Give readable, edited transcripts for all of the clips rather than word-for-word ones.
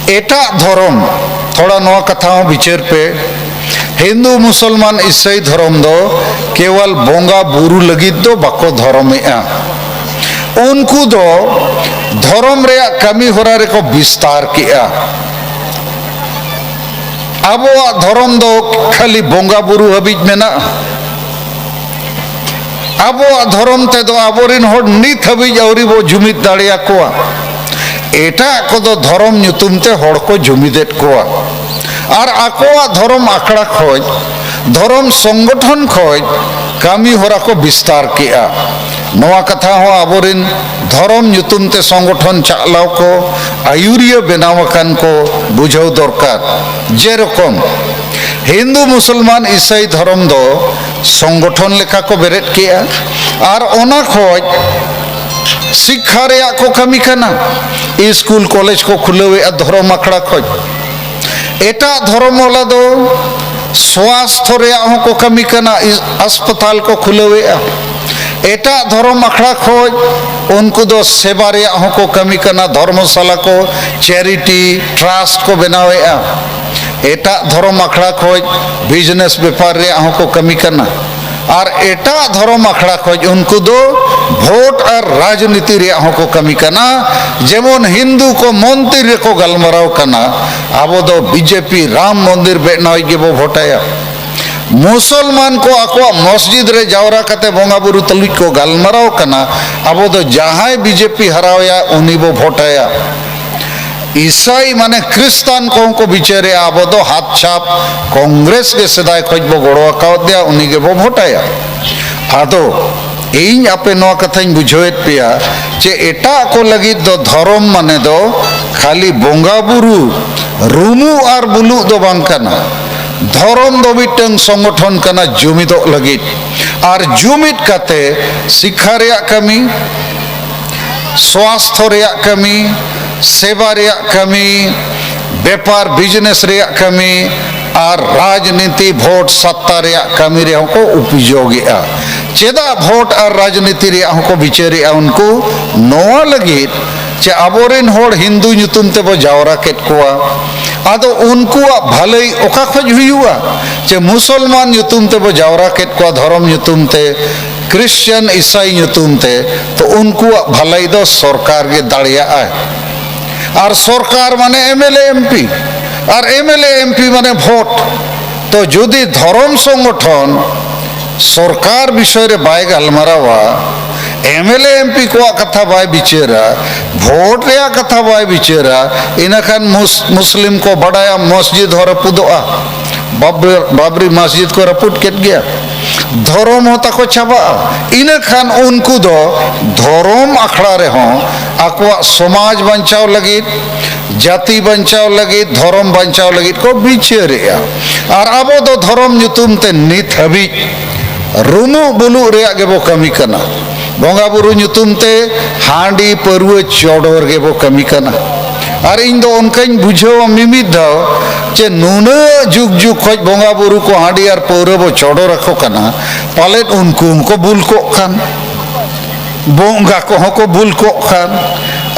एटा धर्म थोड़ा नवा कथा विचार पे हिंदू मुसलमान ईसाई धर्म दो केवल बोंगा बुरु लगित दो बाको धर्मेआ उनको दो धर्म रे कमी होरा रे को विस्तार किया। अब धर्म दो खाली बोंगा बुरु हबीज मेना अब धर्म ते दो आबोरिन होड़ नित हबीज औरी वो जुमित दाड़िया कोआ एटा को दो धर्म ᱧᱩᱛᱩᱢ ते होड़ को जुमिदेट कोआ और आकोआ धर्म आखड़ा खोज धर्म संगठन खोज कामी होरा को विस्तार किया। नवा कथा हो आबोरिन धर्म ᱧᱩᱛᱩᱢ ते संगठन चालाव को आयुरिया बेनावकान को बुझाव दरकार जेरकम हिंदू मुसलमान ईसाई धर्म दो संगठन लेखा को बेरेट किया और ओना खोज शिक्षा रे को कमी करना स्कूल कॉलेज को खुलवे धर्म आखड़ा खोज एटा धर्म वाला दो स्वास्थ्य रे को कमी करना अस्पताल को खुलवे एटा धर्म आखड़ा खोज उनको दो सेवा रे को कमी करना धर्मशाला को चैरिटी ट्रस्ट को बनावे एटा धर्म आखड़ा खोज बिजनेस व्यापार रे को कमी करना और एटा धर्म आखड़ा खोज उनको दो भोट और राजनीति रे को कमी करना जेमन हिंदू को मंत्री रे को गलमराव करना आबो दो बीजेपी राम मंदिर बेनाई के वो भोटाया मुसलमान को आको मस्जिद रे जावरा कते बोंगा बुरु तलुज को गलमराव करना आबो दो जहां बीजेपी हरावया उनी वो भोटाया ईसाई माने क्रिस्तान को बिचारे आबो दो हाथ छाप कांग्रेस के सदाय खोज बो गड़वा काव दिया उनी के बो भोटाया आदो इन आपे नवा कथाñ बुझोएत पेया जे एटा को लगी दो धर्म माने दो खाली बोंगा बुरु रुमु और बुलु दो बांग कना धर्म दो मिटंग संगठन कना जुमिदो लगी और जुमिद कते शिक्षा रे कमी स्वास्थ्य रे कमी सेवा रे कमी व्यापार बिजनेस रे कमी और राजनीति भोट सत्ता रे कमी रे को उपयोगी चेदा भोट और राजनीति रे को बिचारे उनको नोआ लगी चे आबोरेन होड़ हिंदू ᱧᱩᱛᱩᱢ ते बो जावरा केट कोआ आदो उनको भलाई ओका खोज हुआ चे मुसलमान ᱧᱩᱛᱩᱢ ते बो जावरा केट कोआ धर्म ᱧᱩᱛᱩᱢ ते क्रिश्चियन ईसाई ᱧᱩᱛᱩᱢ ते तो उनको भलाई दो सरकार के दाड़िया और सरकार माने एमएलए एमपी और एमएलए एमपी माने भोट तो जुदी धर्म संगठन सरकार विषय रे बाय गलमारावा एमएलए एमपी को कथा बाय बिचेरा भोट रे कथा बाय बिचेरा इनखान मुस्लिम को बड़ाया मस्जिद हो रपुदोआ बाबरी मस्जिद को रपुट केट गया धर्म होता को छाबा इनखान उनको दो धर्म आखड़ा रे हों आको समाज बंचाव लगी जाति बंचाव लगी धर्म बंचाव लगी को बिचेरे और आबो दो धर्म ᱧᱩᱛᱩᱢ ते नित हबी रुमु बुलु रे गे बो कमी कना बोंगा बुरु ᱧᱩᱛᱩᱢ ते हांडी परवे चौडोर गे बो कमी कना और इन दो उनकन बुझो मिमिद दो जे नुना जुग जुग खोज बोंगा बुरु को हांडी और पौरे बो चौडो रखो कना पालेट उनको बुल को खान बोंगा को बुल को खान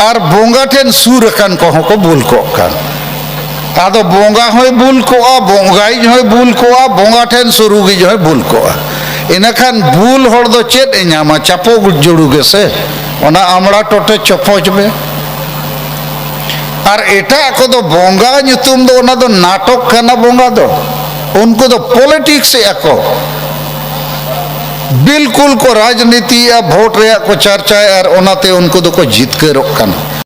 और बोंगा ठेन सूर खान को बुल को खान आदो बोंगा होय बुल को बोंगाई होय बुल को बोंगा ठेन सुरुगी जो है बुल को इनखान बुल होड़ दो चेत एनामा चापो जुड़ू गे से ओना आमड़ा टोटे चपोज में और एटा को दो बोंगा ᱧᱩᱛᱩᱢ दो ओना दो नाटक करना बोंगा दो उनको दो पॉलिटिक्स को बिल्कुल को राजनीति या भोट रे को चर्चा और ओनाते उनको दो को जीत के रोक करना।